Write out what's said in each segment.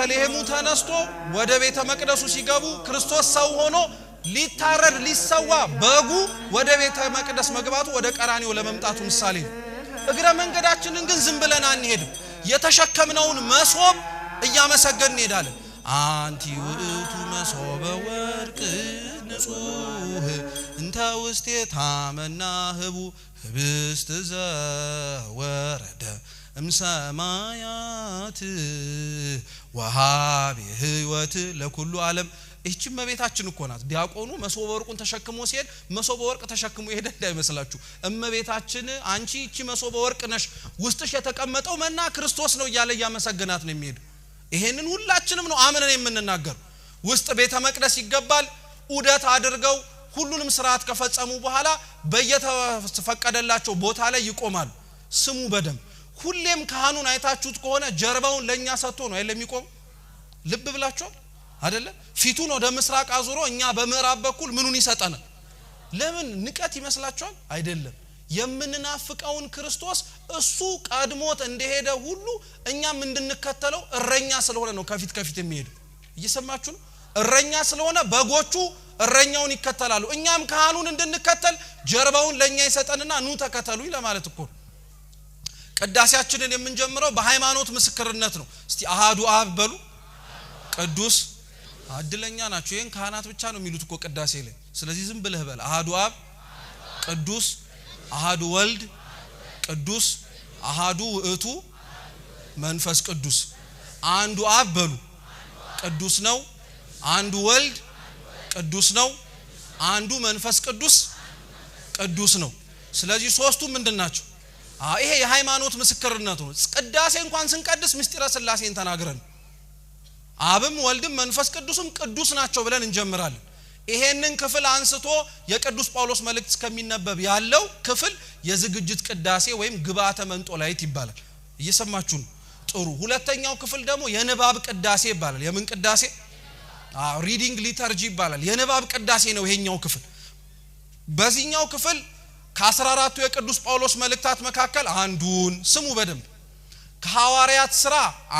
ከቤተልሔሙ ተነስቶ ወደ ቤተ መቅደሱ ሲገቡ ክርስቶስ ሰው ሆኖ ሊታረድ ሊሰዋ በጉ ወደ ቤተ መቅደስ መግባቱ ወደ ቀራንዮ ለመምጣቱ ምሳሌ ነው። እግረ መንገዳችንን ግን ዝም ብለን አንሄድም። የተሸከምነውን መሶብ እያመሰገንን እንሄዳለን። አንቲ ውእቱ መሶበ ወርቅ ንጹህ እንተ ውስቴታ መናህቡ ህብስት ዘወረደ እምሰማያት ወሃቢ ህይወት ለኩሉ ዓለም። እቺ እመቤታችን እኮ ናት። ዲያቆኑ መሶበ ወርቁን ተሸክሞ ሲሄድ መሶበ ወርቅ ተሸክሞ ይሄድ እንዳይመስላችሁ። እመቤታችን አንቺ እቺ መሶበ ወርቅ ነሽ፣ ውስጥሽ የተቀመጠው መና ክርስቶስ ነው እያለ ያመሰግናት ነው የሚሄድ። ይሄንን ሁላችንም ነው አምነን የምንናገር። ውስጥ ቤተ መቅደስ ይገባል። ኡደት አድርገው ሁሉንም ስርዓት ከፈጸሙ በኋላ በየተፈቀደላቸው ቦታ ላይ ይቆማሉ። ስሙ በደም ሁሌም ካህኑን አይታችሁት ከሆነ ጀርባውን ለኛ ሰጥቶ ነው አይደለም የሚቆም። ልብ ብላችኋል አይደለ? ፊቱን ወደ ምስራቅ አዙሮ እኛ በምዕራብ በኩል ምኑን ይሰጠናል? ለምን ንቀት ይመስላችኋል? አይደለም። የምንናፍቀውን ክርስቶስ እሱ ቀድሞት እንደሄደ ሁሉ እኛም እንድንከተለው እረኛ ስለሆነ ነው ከፊት ከፊት የሚሄደው። እየሰማችሁ ነው? እረኛ ስለሆነ በጎቹ እረኛውን ይከተላሉ። እኛም ካህኑን እንድንከተል ጀርባውን ለኛ ይሰጠንና ኑ ተከተሉኝ ለማለት እኮ ነው። ቅዳሴያችንን የምንጀምረው በሃይማኖት ምስክርነት ነው። እስቲ አሃዱ አብ በሉ። ቅዱስ አድለኛ ናቸው። ይሄን ካህናት ብቻ ነው የሚሉት እኮ ቅዳሴ ላይ። ስለዚህ ዝም ብለህ በል አሃዱ አብ ቅዱስ፣ አሃዱ ወልድ ቅዱስ፣ አሃዱ ውእቱ መንፈስ ቅዱስ። አንዱ አብ በሉ ቅዱስ ነው፣ አንዱ ወልድ ቅዱስ ነው፣ አንዱ መንፈስ ቅዱስ ቅዱስ ነው። ስለዚህ ሶስቱ ምንድናቸው? ይሄ የሃይማኖት ምስክርነት ነው። ቅዳሴ እንኳን ስንቀድስ ምስጢረ ሥላሴን ተናግረን አብም ወልድም መንፈስ ቅዱስም ቅዱስ ናቸው ብለን እንጀምራለን። ይሄንን ክፍል አንስቶ የቅዱስ ጳውሎስ መልእክት እስከሚነበብ ያለው ክፍል የዝግጅት ቅዳሴ ወይም ግብአተ መንጦላይት ይባላል። እየሰማችሁ ነው? ጥሩ። ሁለተኛው ክፍል ደግሞ የንባብ ቅዳሴ ይባላል። የምን ቅዳሴ? ሪዲንግ ሊተርጂ ይባላል። የንባብ ቅዳሴ ነው ይሄኛው ክፍል። በዚህኛው ክፍል ከ14ቱ የቅዱስ ጳውሎስ መልእክታት መካከል አንዱን ስሙ በደንብ ከሐዋርያት ሥራ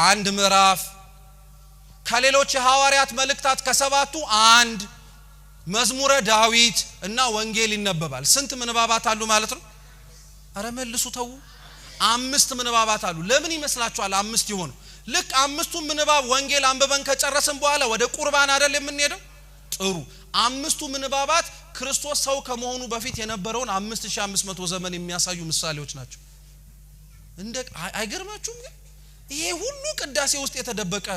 አንድ ምዕራፍ፣ ከሌሎች የሐዋርያት መልእክታት ከሰባቱ አንድ፣ መዝሙረ ዳዊት እና ወንጌል ይነበባል። ስንት ምንባባት አሉ ማለት ነው? አረ መልሱ ተው። 5 ምንባባት አሉ። ለምን ይመስላችኋል 5 ይሆኑ? ልክ 5ቱን ምንባብ ወንጌል አንበበን ከጨረስን በኋላ ወደ ቁርባን አይደል የምንሄደው? ጥሩ። 5ቱ ምንባባት ክርስቶስ ሰው ከመሆኑ በፊት የነበረውን 5500 ዘመን የሚያሳዩ ምሳሌዎች ናቸው። አይገርማችሁም? ይሄ ሁሉ ቅዳሴ ውስጥ የተደበቀ